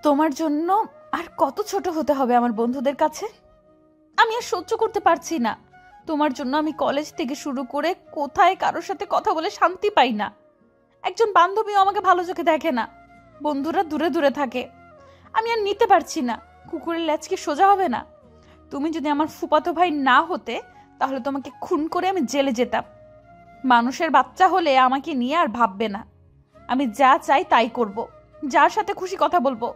তোমার জন্য আর কত ছোট হতে হবে আমার বন্ধুদের কাছে? আমি আর সহ্য করতে পারছি না। তোমার জন্য আমি কলেজ থেকে শুরু করে কোথায় কারোর সাথে কথা বলে শান্তি পাই না। একজন বান্ধবীও আমাকে ভালো চোখে দেখে না, বন্ধুরা দূরে দূরে থাকে। আমি আর নিতে পারছি না। কুকুরের লেজ কি সোজা হবে না? তুমি যদি আমার ফুফাতো ভাই না হতে, তাহলে তোমাকে খুন করে আমি জেলে যেতাম। মানুষের বাচ্চা হলে আমাকে নিয়ে আর ভাববে না। আমি যা চাই তাই করব, যার সাথে খুশি কথা বলবো।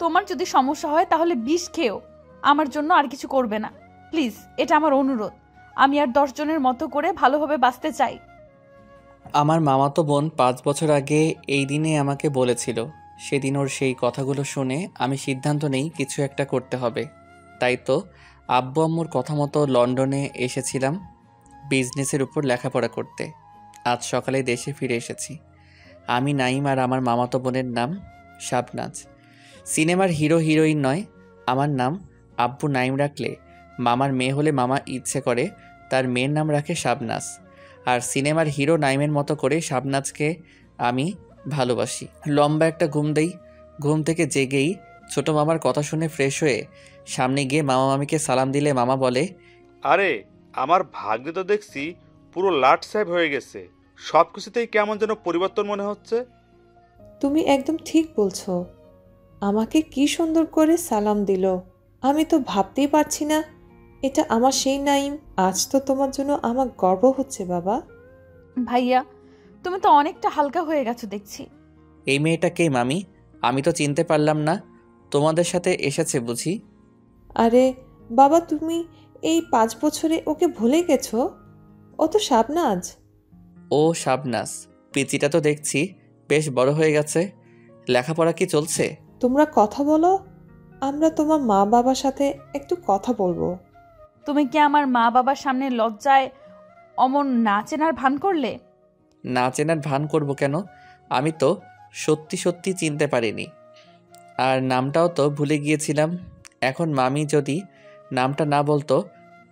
তোমার যদি সমস্যা হয় তাহলে বিষ খেও, আমার জন্য আর কিছু করবে না প্লিজ। এটা আমার অনুরোধ। আমি আর 10 জনের মতো করে ভালোভাবে বাঁচতে চাই। আমার মামাতো বোন 5 বছর আগে এই দিনে আমাকে বলেছিল। সেদিন ওর সেই কথাগুলো শুনে আমি সিদ্ধান্ত নেই কিছু একটা করতে হবে। তাই তো আব্বু আম্মুর কথা মতো লন্ডনে এসেছিলাম বিজনেসের উপর লেখাপড়া করতে। আজ সকালে দেশে ফিরে এসেছি। আমি নাইম আর আমার মামাতো বোনের নাম শাবনাজ। সিনেমার হিরো হিরোইন নয়। আমার নাম আব্বু নাইম রাখলে মামার মেয়ে হলে মামা ইচ্ছে করে তার মেয়ের নাম রাখে শাবনাজ। আর সিনেমার হিরো নাইমের মতো করে শাবনাজকে আমি ভালোবাসি। লম্বা একটা ঘুম দেই। ঘুম থেকে জেগেই ছোট মামার কথা শুনে ফ্রেশ হয়ে সামনে গিয়ে মামা মামিকে সালাম দিলে মামা বলে, আরে আমার ভাগ্যে তো দেখছি পুরো লাট সাহেব হয়ে গেছে। সব কিছুতেই কেমন যেন পরিবর্তন মনে হচ্ছে। তুমি একদম ঠিক বলছো। আমাকে কি সুন্দর করে সালাম দিল। আমি তো ভাবতেই পারছি না এটা আমার সেই নাইম। আজ তো তোমার জন্য আমার গর্ব হচ্ছে বাবা। ভাইয়া, তুমি তো অনেকটা হালকা হয়ে গেছো দেখছি। এই মেয়েটা কে মামি? আমি তো চিনতে পারলাম না। তোমাদের সাথে এসেছে বুঝি? আরে বাবা, তুমি এই 5 বছরে ওকে ভুলে গেছো? ও তো শাবনাজ। ও শাবনাজ। পিচিটা তো দেখছি বেশ বড় হয়ে গেছে। লেখাপড়া কি চলছে? তোমরা কথা বলো, আমরা তোমার মা বাবার সাথে একটু কথা বলবো। তুমি কি আমার মা বাবার সামনে লজ্জায় অমন না চেনার ভান করলে? না চেনার ভান করব কেন? আমি তো সত্যি সত্যি চিনতে পারিনি। আর নামটাও তো ভুলে গিয়েছিলাম। এখন মামি যদি নামটা না বলতো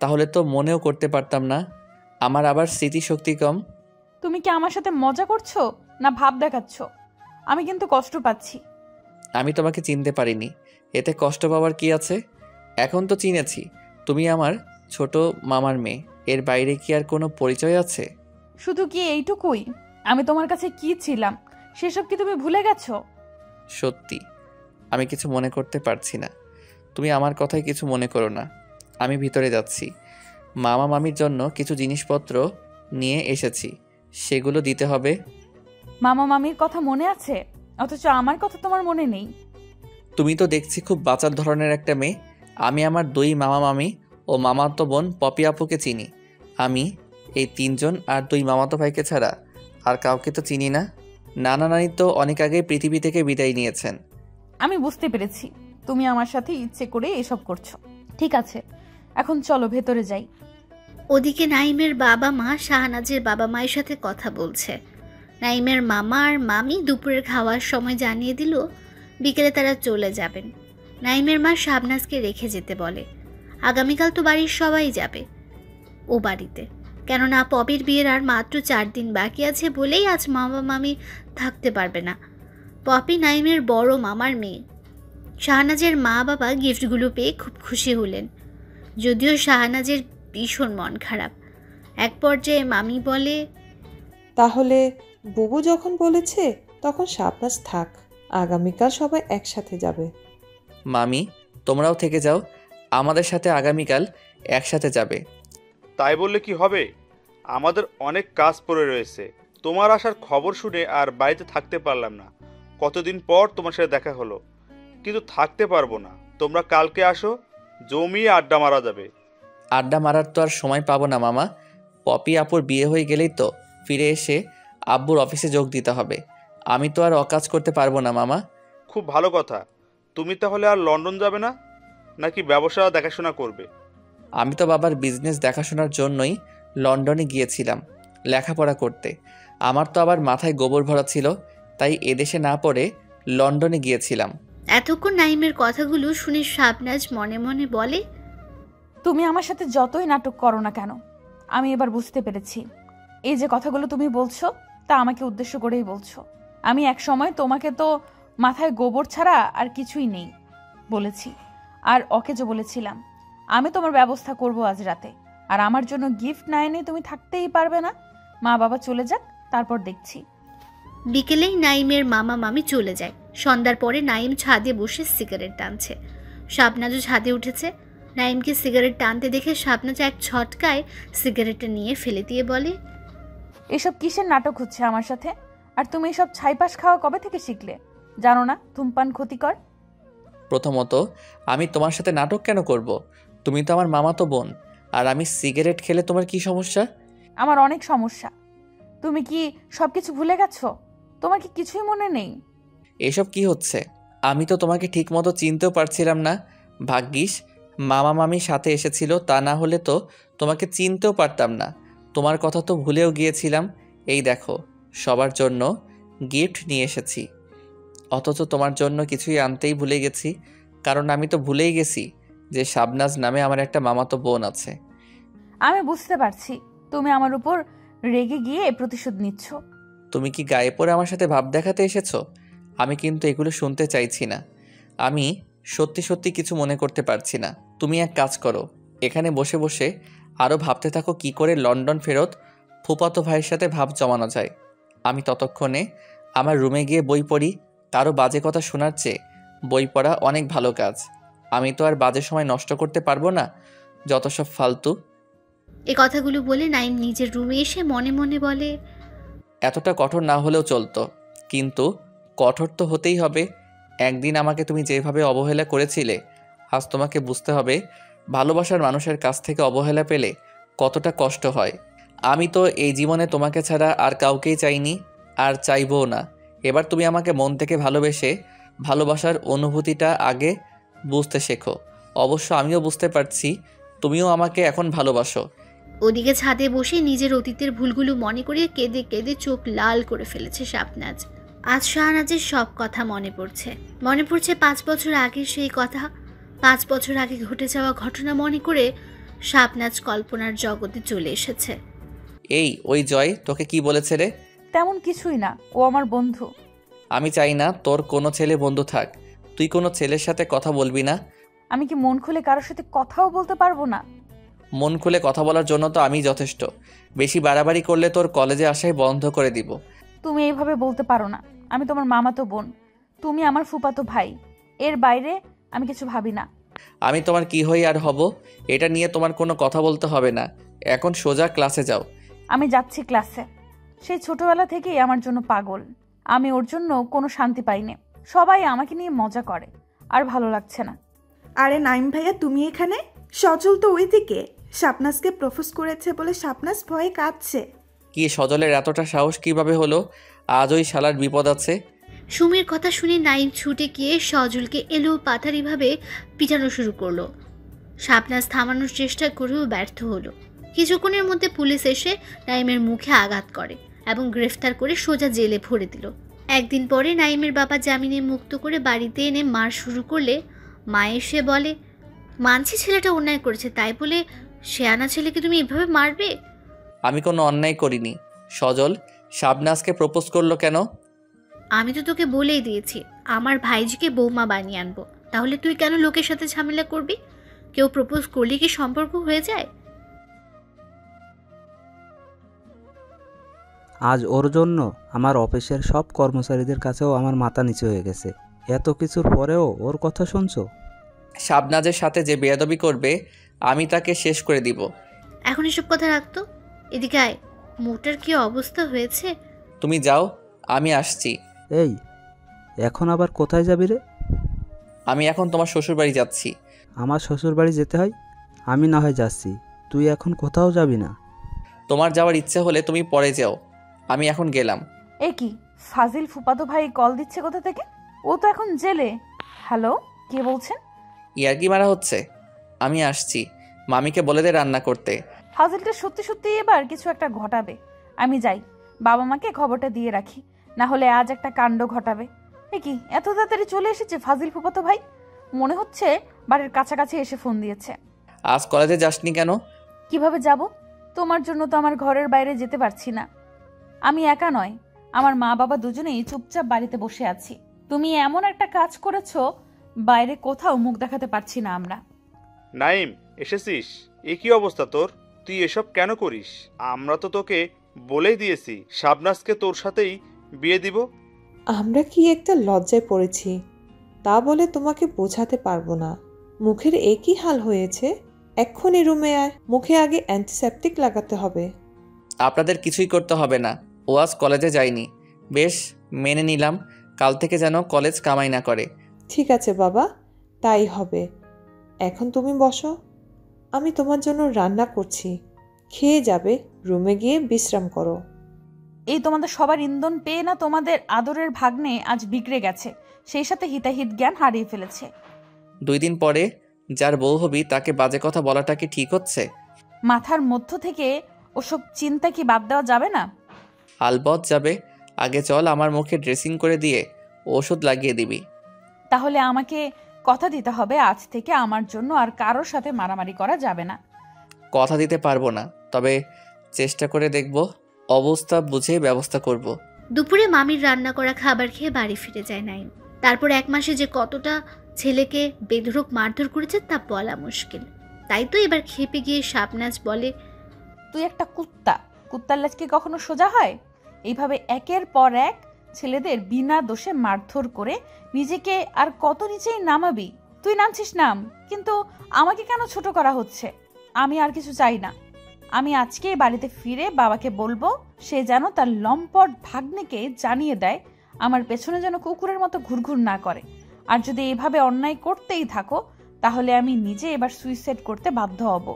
তাহলে তো মনেও করতে পারতাম না। আমার আবার স্মৃতিশক্তি কম। তুমি কি আমার সাথে মজা করছো না ভাব দেখাচ্ছ? আমি কিন্তু কষ্ট পাচ্ছি। আমি তোমাকে চিনতে পারিনি, এতে কষ্ট পাওয়ার কি আছে? এখন তো চিনেছি তুমি আমার ছোট মামার মেয়ে। এর বাইরে কি আর কোনো পরিচয় আছে? শুধু কি এইটুকুই? আমি তোমার কাছে কি ছিলাম সেসব কি তুমি ভুলে গেছো? সত্যি আমি কিছু মনে করতে পারছি না। তুমি আমার কথায় কিছু মনে করো না। আমি ভিতরে যাচ্ছি। মামা মামির জন্য কিছু জিনিসপত্র নিয়ে এসেছি, সেগুলো দিতে হবে। মামা মামির কথা মনে আছে, অথচ আমার কথা তোমার মনে নেই। তুমি তো দেখছি খুব বাচাল ধরনের একটা মেয়ে। আমি আমার 2 মামা মামি ও মামাতো বোন পপি আপুকে চিনি। আমি এই 3 জন আর 2 মামাতো ভাইকে ছাড়া আর কাউকে তো চিনি না। নানা নানি তো অনেক আগে পৃথিবী থেকে বিদায় নিয়েছেন। আমি বুঝতে পেরেছি তুমি আমার সাথে ইচ্ছে করে এসব করছো। ঠিক আছে, এখন চলো ভেতরে যাই। ওদিকে নাইমের বাবা মা শাহনাজের বাবা মায়ের সাথে কথা বলছে। নাইমের মামা আর মামি দুপুরের খাওয়ার সময় জানিয়ে দিল বিকেলে তারা চলে যাবেন। নাইমের মা শাবনাজকে রেখে যেতে বলে। আগামীকাল তো বাড়ির সবাই যাবে ও বাড়িতে, কেননা পপির বিয়ের আর মাত্র 4 দিন বাকি আছে বলেই আজ মামা মামি থাকতে পারবে না। পপি নাইমের বড় মামার মেয়ে। শাহনাজের মা বাবা গিফটগুলো পেয়ে খুব খুশি হলেন, যদিও শাহনাজের ভীষণ মন খারাপ। এক পর্যায়ে মামি বলে, তাহলে বুবু যখন বলেছে তখন শাবনাজ থাক, আগামীকাল সবাই একসাথে যাবে। মামি তোমরাও থেকে যাও, আমাদের সাথে আগামীকাল একসাথে যাবে। তাই বললে কি হবে? আমাদের অনেক কাজ পড়ে রয়েছে। তোমার আসার খবর শুনে আর বাড়িতে থাকতে পারলাম না। কতদিন পর তোমার সাথে দেখা হলো, কিন্তু থাকতে পারবো না। তোমরা কালকে আসো, জমিয়ে আড্ডা মারা যাবে। আড্ডা মারার তো আর সময় পাবো না মামা। পপি আপুর বিয়ে হয়ে গেলেই তো ফিরে এসে আব্বুর অফিসে যোগ দিতে হবে। আমি তো আর অকাজ করতে পারবো না মামা। খুব ভালো কথা। তুমি তাহলে আর লন্ডন যাবে না, নাকি ব্যবসা দেখাশোনা করবে? আমি তো বাবার বিজনেস দেখাশোনার জন্যই লন্ডনে গিয়েছিলাম লেখাপড়া করতে। আমার তো আবার মাথায় গোবর ভরা ছিল, তাই এদেশে না পড়ে লন্ডনে গিয়েছিলাম। এতক্ষণ নাইমের কথাগুলো শুনে শাবনাজ মনে মনে বলে, তুমি আমার সাথে যতই নাটক করো না কেন, আমি এবার বুঝতে পেরেছি এই যে কথাগুলো তুমি বলছো তা আমাকে উদ্দেশ্য করেই বলছো। আমি এক সময় তোমাকে তো মাথায় গোবর ছাড়া আর কিছুই নেই বলেছি। আর অকেজো বলেছিলাম আমি তোমার ব্যবস্থা করব আজ রাতে। আর আমার জন্য গিফট না এনে তুমি থাকতেই পারবে না। মা বাবা চলে যাক, তারপর দেখছি। বিকেলেই নাইমের মামা মামি চলে যায়। সন্ধ্যার পরে নাইম ছাদে বসে সিগারেট টানছে। শাবনাজও ছাদে উঠেছে। নাইমকে সিগারেট টানতে দেখে শাবনাজ এক ছটকায় সিগারেটটা নিয়ে ফেলে দিয়ে বলে, এসব কিসের নাটক হচ্ছে আমার সাথে? আর তুমি এসব ছাইপাশ খাওয়া কবে থেকে শিখলে? জানো না ধূমপান ক্ষতিকর? প্রথমত, আমি তোমার সাথে নাটক কেন করব? তুমি তো আমার মামাতো বোন। আর আমি সিগারেট খেলে তোমার কি সমস্যা? আমার অনেক সমস্যা। তুমি কি সবকিছু ভুলে গেছো? তোমার কি কিছুই মনে নেই? এসব কি হচ্ছে? আমি তো তোমাকে ঠিকমতো চিনতেও পারছিলাম না। ভাগ্যিস মামা মামি সাথে এসেছিল, তা না হলে তো তোমাকে চিনতেও পারতাম না। তোমার কথা তো ভুলেও গিয়েছিলাম। এই দেখো, সবার জন্য গিফট নিয়ে এসেছি, অথচ তোমার জন্য কিছুই আনতেই ভুলে গেছি। কারণ আমি তো ভুলেই গেছি যে শাবনাজ নামে আমার একটা মামাতো বোন আছে। আমি বুঝতে পারছি তুমি আমার উপর রেগে গিয়ে প্রতিশোধ নিচ্ছ। তুমি কি গায়ে পড়ে আমার সাথে ভাব দেখাতে এসেছো? আমি কিন্তু এগুলো শুনতে চাইছি না। আমি সত্যি সত্যি কিছু মনে করতে পারছি না। তুমি এক কাজ করো, এখানে বসে বসে আরও ভাবতে থাকো কি করে লন্ডন ফেরত ফুপাতো ভাইয়ের সাথে ভাব জমানো যায়। আমি ততক্ষণে আমার রুমে গিয়ে বই পড়ি। কারো বাজে কথা শোনার চেয়ে বই পড়া অনেক ভালো কাজ। আমি তো আর বাজে সময় নষ্ট করতে পারবো না, যত সব ফালতু। এই কথাগুলো বলে নাইম নিজের রুমে এসে মনে মনে বলে, এতটা কঠোর না হলেও চলতো, কিন্তু কঠোর তো হতেই হবে। একদিন আমাকে তুমি যেভাবে অবহেলা করেছিলে, আজ তোমাকে বুঝতে হবে ভালোবাসার মানুষের কাছ থেকে অবহেলা পেলে কতটা কষ্ট হয়। আমি তো এই জীবনে তোমাকে ছাড়া আর কাউকেই চাইনি, আর চাইবও না। এবার তুমি আমাকে মন থেকে ভালোবেসে ভালোবাসার অনুভূতিটা আগে বুঝতে শেখো। অবশ্য আমিও বুঝতে পারছি তুমিও আমাকে এখন ভালোবাসো। ওদিকে ছাদে বসে নিজের অতীতের ভুলগুলো মনে করে কেঁদে কেঁদে চোখ লাল করে ফেলেছে শাবনাজ। আজ শাহনাজের সব কথা মনে পড়ছে। 5 বছর আগের সেই কথা। 5 বছর আগে ঘটে যাওয়া ঘটনা মনে করে শাবনাজ কল্পনার জগতে চলে এসেছে। এই ওই জয় তোকে কি বলেছে রে? তেমন কিছুই না, ও আমার বন্ধু। আমি চাই না তোর কোনো ছেলে বন্ধু থাক। তুই কোনো ছেলের সাথে কথা বলবি না। আমি কি মন খুলে কারোর সাথে কথাও বলতে পারবো না? মন খুলে কথা বলার জন্য তো আমি যথেষ্ট। বেশি বাড়াবাড়ি করলে তোর কলেজে আসাই বন্ধ করে দিব। তুমি এইভাবে বলতে পারো না। আমি তোমার মামাতো বোন, তুমি আমার ফুপাতো ভাই। এর বাইরে আমি কিছু ভাবি না। আমি তোমার কি হই আর হব, এটা নিয়ে তোমার কোনো কথা বলতে হবে না। এখন সোজা ক্লাসে যাও। আমি যাচ্ছি ক্লাসে। সেই ছোটবেলা থেকেই আমার জন্য পাগল। আমি ওর জন্য কোনো শান্তি পাইনি। সবাই আমাকে নিয়ে মজা করে, আর ভালো লাগছে না। আরে নাইম ভাইয়া, তুমি এখানে? সজল তো ওইদিকে শাবনাজকে প্রপোজ করেছে বলে শাবনাজ ভয়ে কাঁদছে। কি সজলের এতটা সাহস কিভাবে হলো? আজ ওই শালার বিপদ আছে। সুমির কথা শুনে নাইম ছুটে গিয়ে সজলকে এলো পাথারিভাবে পিটানো শুরু করলো। শাবনাজ থামানোর চেষ্টা করেও ব্যর্থ হলো। কিছুক্ষণের মধ্যে পুলিশ এসে নাইমের মুখে আঘাত করে এবং গ্রেফতার করে সোজা জেলে ভরে দিল। একদিন পরে নাইমের বাবা জামিনে মুক্ত করে বাড়িতে এনে মার শুরু করলে মা এসে বলে, মানছি ছেলেটা অন্যায় করেছে, তাই বলে শেয়ানা ছেলেকে তুমি এভাবে মারবে? আমি কোনো অন্যায় করিনি। সজল শাবনাজকে প্রপোজ করলো কেন? আমি তো তোকে বলেই দিয়েছি আমার ভাইজিকে বৌমা বানিয়ে আনবো। তাহলে তুই কেন লোকের সাথে ঝামেলা করবি? কেউ প্রপোজ করলে কি সম্পর্ক হয়ে যায়? আজ ওর জন্য আমার অফিসের সব কর্মচারীদের কাছেও আমার মাথা নিচু হয়ে গেছে। এত কিছুর পরেও ওর কথা শুনছো? শাবনাজের সাথে যে বেয়াদবি করবে আমি তাকে শেষ করে দিব। এখন এসব কথা রাখতো, এদিকে আয়। মোটার কি অবস্থা হয়েছে? তুমি যাও, আমি আসছি। এই, এখন আবার কোথায় যাবি রে? আমি এখন তোমার শ্বশুর বাড়ি যাচ্ছি। আমার শ্বশুর বাড়ি যেতে হয়? আমি না হয় যাচ্ছি, তুই এখন কোথাও যাবি না। তোমার যাওয়ার ইচ্ছে হলে তুমি পরে যাও, আমি এখন গেলাম। এ কি, ফাজিল ফুপাতো ভাই কল দিচ্ছে কোথা থেকে? ও তো এখন জেলে। হ্যালো, কে বলছেন? ইয়ার্কি মারা হচ্ছে। আমি আসছি, মামিকে বলে দে রান্না করতে। ফাজিলটা সত্যি সত্যি এবার কিছু একটা ঘটাবে। আমি যাই, বাবা মাকে খবরটা দিয়ে রাখি, না হলে আজ একটা কাণ্ড ঘটাবে। এ কি, এত তাড়াতাড়ি চলে এসেছে ফাজিল ফুপাতো ভাই? মনে হচ্ছে বাড়ির কাছাকাছি এসে ফোন দিয়েছে। আজ কলেজে যাসনি কেন? কিভাবে যাব? তোমার জন্য তো আমার ঘরের বাইরে যেতে পারছি না। আমি একা নয়, আমার মা বাবা দুজনেই চুপচাপ বাড়িতে বসে আছি। তুমি এমন একটা কাজ করেছো, বাইরে কোথাও মুখ দেখাতে পারছি না আমরা। নাইম, এসেছিস? এ কি অবস্থা তোর? তুই এসব কেন করিস? আমরা তো তোকে বলেই দিয়েছি শাবনাজকে তোর সাথেই বিয়ে দিব। আমরা কি একটা লজ্জায় পড়েছি, তা বলে তোমাকে বোঝাতে পারবো না। মুখের একই হাল হয়েছে, এক্ষুনি রুমে আয়, মুখে আগে অ্যান্টিসেপটিক লাগাতে হবে। আপনাদের কিছুই করতে হবে না, ও আজ কলেজে যায়নি। বেশ, মেনে নিলাম, কাল থেকে যেন কলেজ কামাই না করে। ঠিক আছে বাবা, তাই হবে। এখন তুমি বসো, আমি তোমার জন্য রান্না করছি, খেয়ে যাবে, রুমে গিয়ে বিশ্রাম করো। এই তোমাদের সবার ইন্ধন পেয়ে না তোমাদের আদরের ভাগ্নে আজ বিগড়ে গেছে, সেই সাথে হিতাহিত জ্ঞান হারিয়ে ফেলেছে। 2 দিন পরে যার বউ হবি তাকে বাজে কথা বলাটা কি ঠিক হচ্ছে? মাথার মধ্য থেকে ওসব চিন্তা কি বাদ দেওয়া যাবে না? আলবৎ যাবে। আগে চল, আমার মুখে ড্রেসিং করে দিয়ে ওষুধ লাগিয়ে দিবি। তাহলে আমাকে কথা দিতে হবে, আজ থেকে আমার জন্য আর কারোর সাথে মারামারি করা যাবে না। কথা দিতে পারবো না, তবে চেষ্টা করে দেখব, অবস্থা বুঝে ব্যবস্থা করব। দুপুরে মামির রান্না করা খাবার খেয়ে বাড়ি ফিরে যায় নাইম। তারপর 1 মাসে যে কতটা ছেলেকে বেধড়ক মারধর করেছে তা বলা মুশকিল। তাই তো এবার খেপে গিয়ে শাবনাজ বলে, তুই একটা কুত্তা, কুত্তার লেজ কি কখনো সোজা হয়? এইভাবে একের পর এক ছেলেদের বিনা দোষে মারধর করে নিজেকে আর কত নিচেই নামাবি? তুই নামছিস নাম, কিন্তু আমাকে কেন ছোট করা হচ্ছে? আমি আর কিছু চাই না। আমি আজকেই বাড়িতে ফিরে বাবাকে বলবো, সে যেন তার লম্পট ভাগ্নেকে জানিয়ে দেয় আমার পেছনে যেন কুকুরের মতো ঘুরঘুর না করে। আর যদি এভাবে অন্যায় করতেই থাকো, তাহলে আমি নিজে এবার সুইসাইড করতে বাধ্য হব।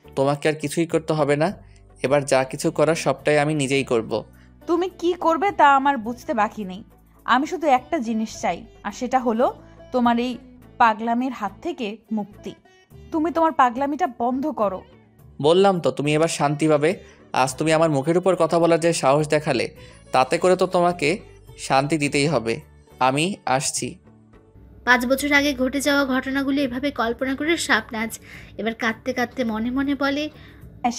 তোমাকে আর কিছুই করতে হবে না, এবার যা কিছু করার সবটাই আমি নিজেই করব। তুমি কি করবে তা আমার বুঝতে বাকি নেই। আমি শুধু একটা জিনিস চাই, আর সেটা হলো তোমার এই পাগলামির হাত থেকে মুক্তি। তুমি তোমার পাগলামিটা বন্ধ করো। বললাম তো, তুমি এবার শান্তি পাবে। আজ তুমি আমার মুখের উপর কথা বলার যে সাহস দেখালে, তাতে করে তো তোমাকে শান্তি দিতেই হবে। আমি আসছি। 5 বছর আগে ঘটে যাওয়া ঘটনাগুলো এভাবে কল্পনা করে শাবনাজ এবার কাঁদতে কাঁদতে মনে মনে বলে,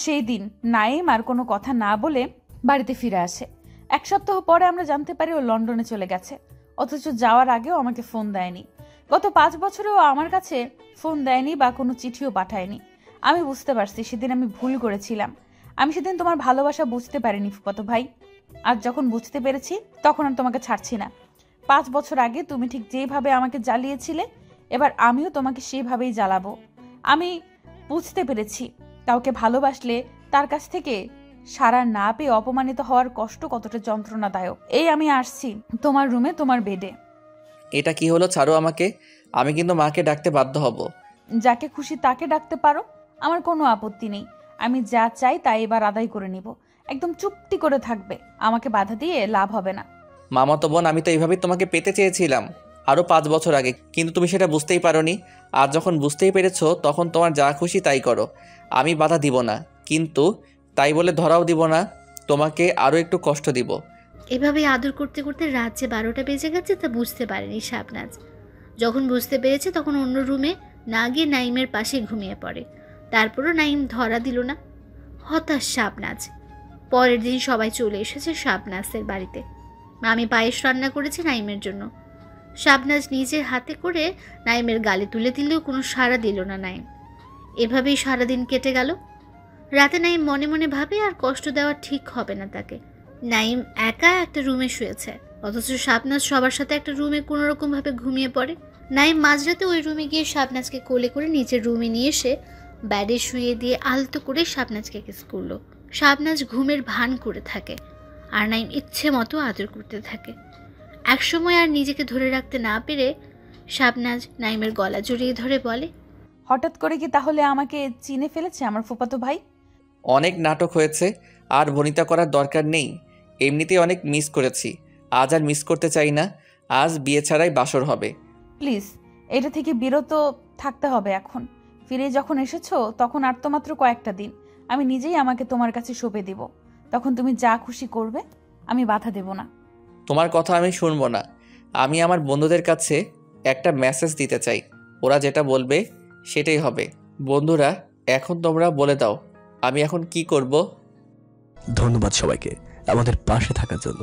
সেই দিন নাইম আর কোনো কথা না বলে বাড়িতে ফিরে আসে। 1 সপ্তাহ পরে আমরা জানতে পারি ও লন্ডনে চলে গেছে, অথচ যাওয়ার আগেও আমাকে ফোন দেয়নি। গত 5 বছরেও আমার কাছে ফোন দেয়নি বা কোনো চিঠিও পাঠায়নি। আমি বুঝতে পারছি সেদিন আমি ভুল করেছিলাম। আমি সেদিন তোমার ভালোবাসা বুঝতে পারিনি ফুফাতো ভাই। আর যখন বুঝতে পেরেছি তখন আর তোমাকে ছাড়ছি না। 5 বছর আগে তুমি ঠিক যেভাবে আমাকে জ্বালিয়েছিলে, এবার আমিও তোমাকে সেভাবেই জ্বালাবো। আমি বুঝতে পেরেছি কাউকে ভালোবাসলে তার কাছ থেকে সাড়া না পেয়ে অপমানিত হওয়ার কষ্ট কতটা যন্ত্রণাদায়ক। এই আমি আসছি তোমার রুমে, তোমার বেডে। এটা কি হলো? ছাড়ো আমাকে, আমি কিন্তু মাকে ডাকতে বাধ্য হব। যাকে খুশি তাকে ডাকতে পারো, আমার কোনো আপত্তি নেই। আমি যা চাই তাই এবার আদায় করে নিব। একদম চুপটি করে থাকবে, আমাকে বাধা দিয়ে লাভ হবে না। মামাতো বোন, আমি তো এইভাবেই তোমাকে পেতে চেয়েছিলাম আরও 5 বছর আগে, কিন্তু তুমি সেটা বুঝতেই পারোনি। আর যখন বুঝতেই পেরেছো তখন তোমার যা খুশি তাই করো, আমি বাধা দিব না, কিন্তু তাই বলে ধরাও দিব না, তোমাকে আরও একটু কষ্ট দিব। এভাবে আদর করতে করতে রাত যে 12টা বেজে গেছে তা বুঝতে পারেনি শাবনাজ। যখন বুঝতে পেরেছে তখন অন্য রুমে না গিয়ে নাইমের পাশে ঘুমিয়ে পড়ে। তারপরও নাইম ধরা দিল না। হতাশ শাবনাজ। পরের দিন সবাই চলে এসেছে শাবনাজের বাড়িতে। মামি পায়েস রান্না করেছে নাইমের জন্য। শাবনাজ নিজের হাতে করে নাইমের গালে তুলে দিলেও কোনো সাড়া দিল না নাইম। এভাবেই সারাদিন কেটে গেল। রাতে নাইম মনে মনে ভাবে আর কষ্ট দেওয়া ঠিক হবে না তাকে। নাইম একা একটা রুমে শুয়েছে, অথচ শাবনাজ সবার সাথে একটা রুমে কোনোরকমভাবে ঘুমিয়ে পড়ে। নাইম মাঝরাতে ওই রুমে গিয়ে শাবনাজকে কোলে করে নিচের রুমে নিয়ে এসে ব্যাডে শুয়ে দিয়ে আলতো করে শাবনাজকে কিস করলো। শাবনাজ ঘুমের ভান করে থাকে আর নাইম ইচ্ছে মতো আদর করতে থাকে। একসময় আর নিজেকে ধরে রাখতে না পেরে শাবনাজ নাইমের গলা জড়িয়ে ধরে বলে, হঠাৎ করে কি তাহলে আমাকে চিনে ফেলেছে আমার ফুফাতো ভাই? অনেক নাটক হয়েছে, আর বনিতা করার দরকার নেই। এমনিতেই অনেক মিস করেছি, আজ আর মিস করতে চাই না। আজ বিয়ে ছাড়াই বাসর হবে। প্লিজ, এটা থেকে বিরত থাকতে হবে এখন। ফিরে যখন এসেছো তখন আর তো মাত্র কয়েকটা দিন। আমি নিজেই আমাকে তোমার কাছে সঁপে দিব, তখন তুমি যা খুশি করবে, আমি বাধা দেব না। তোমার কথা আমি শুনবো না। আমি আমার বন্ধুদের কাছে একটা মেসেজ দিতে চাই, ওরা যেটা বলবে সেটাই হবে। বন্ধুরা, এখন তোমরা বলে দাও আমি এখন কি করব? ধন্যবাদ সবাইকে আমাদের পাশে থাকার জন্য।